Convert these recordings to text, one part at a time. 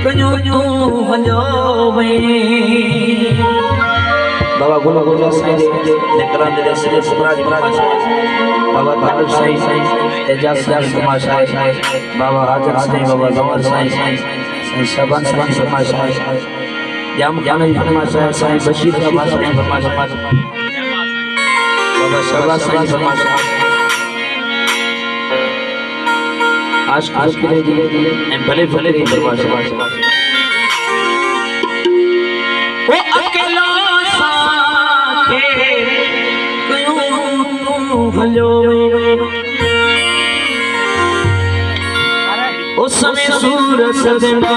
कयो तू वञो वे बाबा गुरु गुरु साईं ने करान दे श्री सुराज भाषा बाबा भानु साईं तेजा साईं समाशा बाबा हाजर साईं बाबा गमर साईं सबन सबन समाशा जाम खान समाशा साईं बशीर साईं समाशा बाबा शबा साईं समाशा आज के लिए भले भले की परिभाषा ओ अकेला साथे कयो तू भलो ओ समय सूर सदमा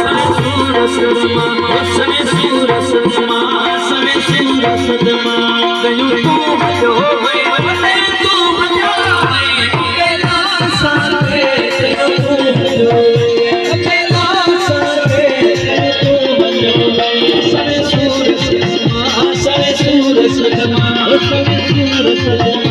समय सूर सदमा ओ समय सूर सदमा समय सूर सदमा कयो तू भलो भले तू भलो अकेला साथे कयो तू भलो अकेला साथे कयो तू भलो समय सूर सदमा समय सूर सदमा ओ समय सूर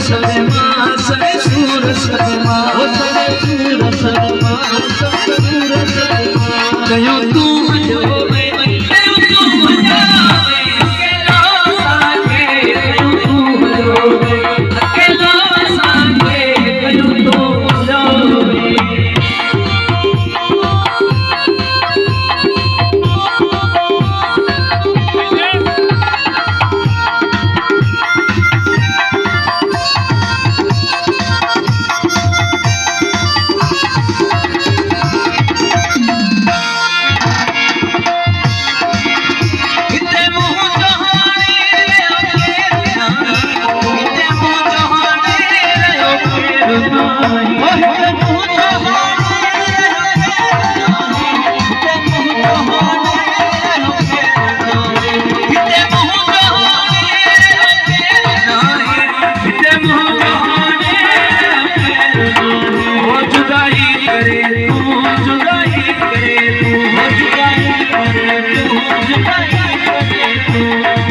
सदमा समय सूर सदमा ओ कयो तू भलो कयो तू भलो अकेला साथे कयो तू भलो अकेला साथे कयो तू भलो कयो तू भलो कयो तू भलो अकेला साथे कयो तू भलो अकेला साथे कयो तू भलो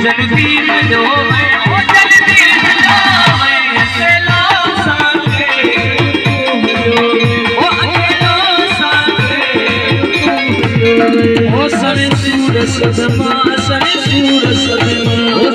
जल्दी मिलो जल्दी मिलो अकेला साथे ओ अकेला साथे ओ सरे सूर सदमा सरे सूर सदमा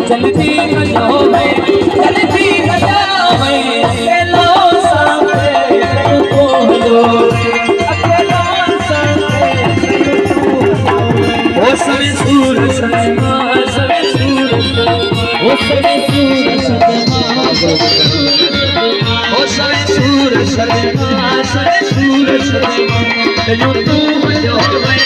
चलती गयो मैं चलती गया मैं अकेला सामने तू हो अकेला सामने ओ सवे सूर सदमा सवे सूर ओ सवे सूर सदमा ओ सवे सूर सदमा सवे सूर सदमा तू तू हो मैं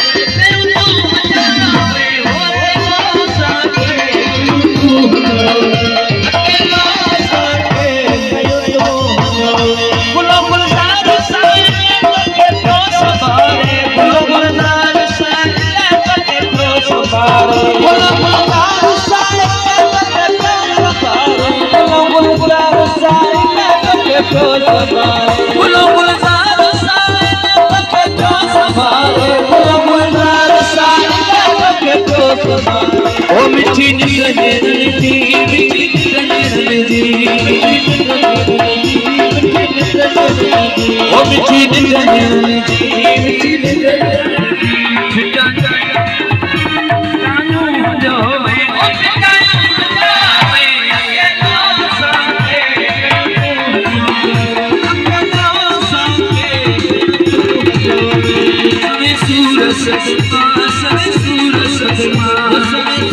ओ मिठी निकलती ओ मिठी सूरज